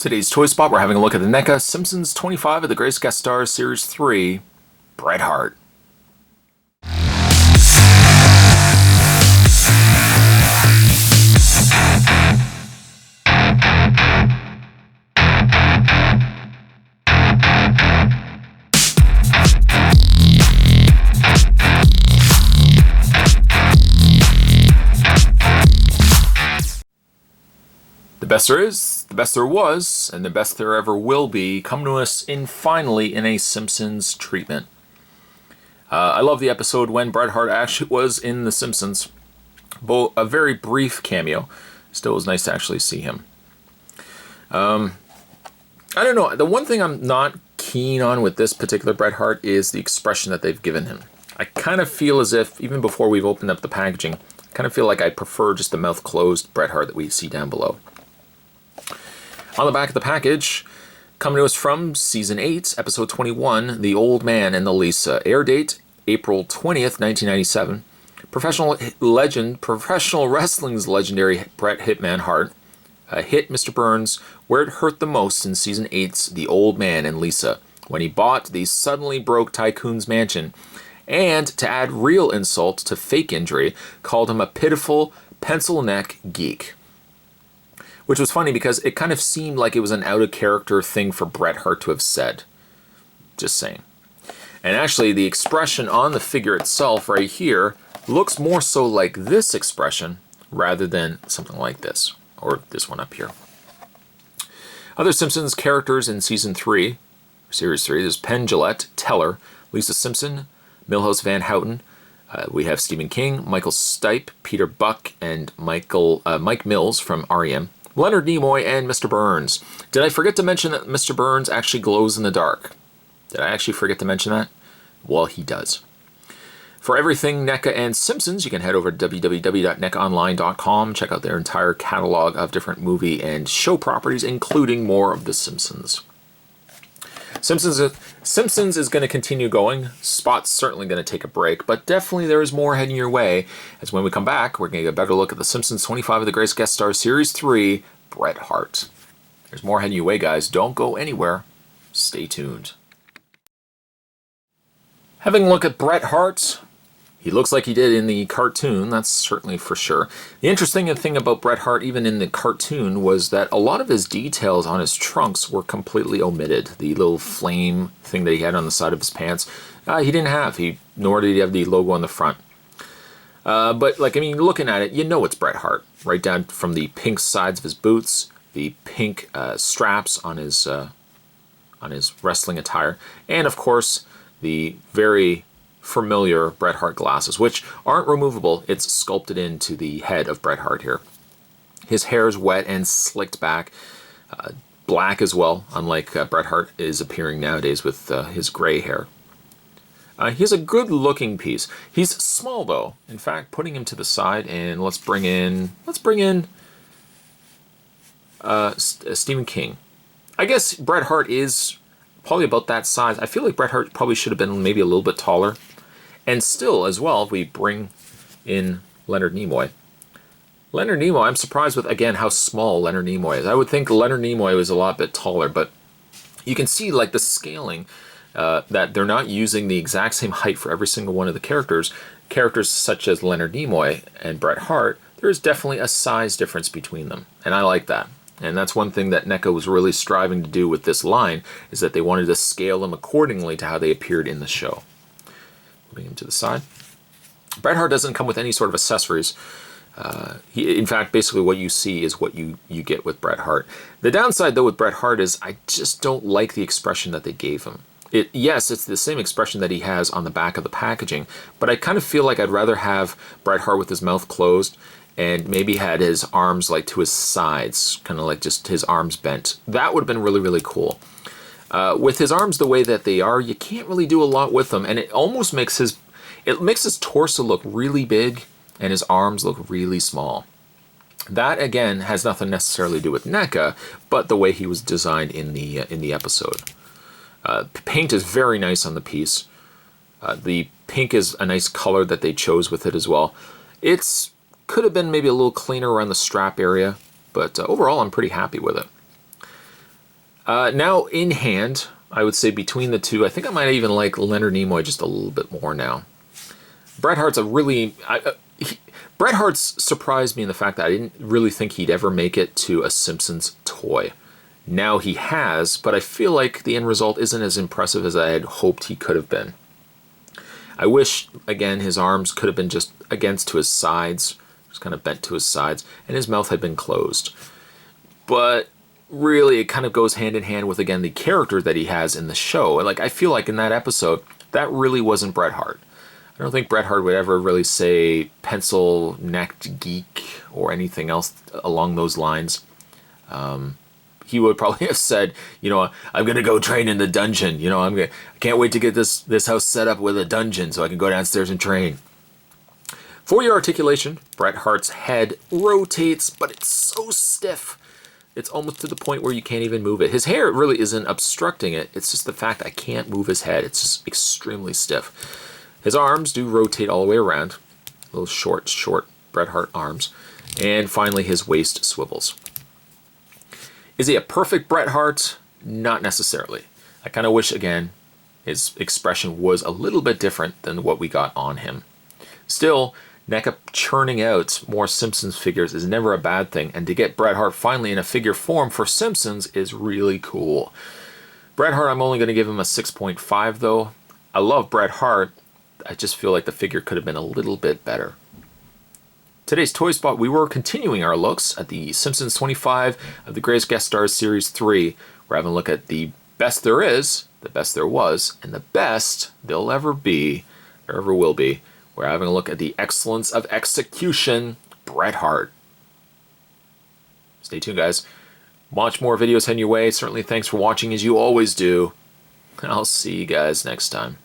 Today's Toy Spot, we're having a look at the NECA Simpsons 25 of the Greatest Guest Stars Series 3, Bret Hart. The best there is, the best there was, and the best there ever will be come to us finally in a Simpsons treatment. I love the episode when Bret Hart actually was in The Simpsons. A very brief cameo. Still was nice to actually see him. I don't know. The one thing I'm not keen on with this particular Bret Hart is the expression that they've given him. I kind of feel as if, even before we've opened up the packaging, I kind of feel like I prefer just the mouth closed Bret Hart that we see down below. On the back of the package, coming to us from Season 8, Episode 21, The Old Man and the Lisa. Air date, April 20th, 1997. Professional wrestling's legendary Bret Hitman Hart hit Mr. Burns where it hurt the most in Season 8's The Old Man and Lisa, when he bought the suddenly broke tycoon's mansion, and, to add real insult to fake injury, called him a pitiful, pencil-neck geek. Which was funny because it kind of seemed like it was an out-of-character thing for Bret Hart to have said. Just saying. And actually, the expression on the figure itself right here looks more so like this expression rather than something like this, or this one up here. Other Simpsons characters in Season 3, Series 3, there's Penn Jillette, Teller, Lisa Simpson, Milhouse Van Houten. We have Stephen King, Michael Stipe, Peter Buck, and Mike Mills from REM. Leonard Nimoy and Mr. Burns. Did I forget to mention that Mr. Burns actually glows in the dark? Did I actually forget to mention that? Well, he does. For everything NECA and Simpsons, you can head over to www.necaonline.com. Check out their entire catalog of different movie and show properties, including more of The Simpsons. Simpsons is going to continue going. Spot's certainly going to take a break, but definitely there is more heading your way, as when we come back, we're going to get a better look at The Simpsons 25 of the Greatest Guest Stars Series 3, Bret Hart. There's more heading your way, guys. Don't go anywhere. Stay tuned. Having a look at Bret Hart, he looks like he did in the cartoon, that's certainly for sure. The interesting thing about Bret Hart, even in the cartoon, was that a lot of his details on his trunks were completely omitted. The little flame thing that he had on the side of his pants, he didn't have. Nor did he have the logo on the front. But, looking at it, you know it's Bret Hart. Right down from the pink sides of his boots, the pink straps on his wrestling attire, and, of course, the very familiar Bret Hart glasses, which aren't removable. It's sculpted into the head of Bret Hart here. His hair is wet and slicked back, black as well, unlike Bret Hart is appearing nowadays with his gray hair. He's a good-looking piece. He's small, though. In fact, putting him to the side, and let's bring in Stephen King. I guess Bret Hart is probably about that size. I feel like Bret Hart probably should have been maybe a little bit taller. And still, as well, if we bring in Leonard Nimoy. Leonard Nimoy, I'm surprised with, again, how small Leonard Nimoy is. I would think Leonard Nimoy was a lot bit taller, but you can see, like, the scaling, that they're not using the exact same height for every single one of the characters. Characters such as Leonard Nimoy and Bret Hart, there's definitely a size difference between them, and I like that. And that's one thing that NECA was really striving to do with this line, is that they wanted to scale them accordingly to how they appeared in the show. Moving him to the side. Bret Hart doesn't come with any sort of accessories. In fact, basically what you see is what you get with Bret Hart. The downside, though, with Bret Hart is I just don't like the expression that they gave him. Yes, it's the same expression that he has on the back of the packaging, but I kind of feel like I'd rather have Bret Hart with his mouth closed and maybe had his arms like to his sides, kind of like just his arms bent. That would have been really, really cool. With his arms the way that they are, you can't really do a lot with them, and it almost makes his torso look really big and his arms look really small. That, again, has nothing necessarily to do with NECA, but the way he was designed in the episode. Paint is very nice on the piece. The pink is a nice color that they chose with it as well. It's could have been maybe a little cleaner around the strap area, but overall I'm pretty happy with it. Now in hand, I would say between the two, I think I might even like Leonard Nimoy just a little bit more now. Bret Hart's a really... Bret Hart's surprised me in the fact that I didn't really think he'd ever make it to a Simpsons toy. Now he has, but I feel like the end result isn't as impressive as I had hoped he could have been. I wish, again, his arms could have been just against to his sides, just kind of bent to his sides, and his mouth had been closed. But really, it kind of goes hand in hand with, again, the character that he has in the show. Like, I feel like in that episode, that really wasn't Bret Hart. I don't think Bret Hart would ever really say pencil-necked geek or anything else along those lines. He would probably have said, you know, I'm going to go train in the dungeon. You know, I can't wait to get this house set up with a dungeon so I can go downstairs and train. For your articulation, Bret Hart's head rotates, but it's so stiff. It's almost to the point where you can't even move it. His hair really isn't obstructing it. It's just the fact I can't move his head. It's just extremely stiff. His arms do rotate all the way around. Little short Bret Hart arms. And finally, his waist swivels. Is he a perfect Bret Hart? Not necessarily. I kind of wish, again, his expression was a little bit different than what we got on him. Still, NECA churning out more Simpsons figures is never a bad thing, and to get Bret Hart finally in a figure form for Simpsons is really cool. Bret Hart, I'm only going to give him a 6.5 though. I love Bret Hart. I just feel like the figure could have been a little bit better. Today's Toy Spot, we were continuing our looks at the Simpsons 25 of the Greatest Guest Stars Series 3. We're having a look at the best there is, the best there was, and the best there'll ever be, or ever will be. We're having a look at the excellence of execution, Bret Hart. Stay tuned, guys. Watch more videos heading your way. Certainly thanks for watching as you always do. I'll see you guys next time.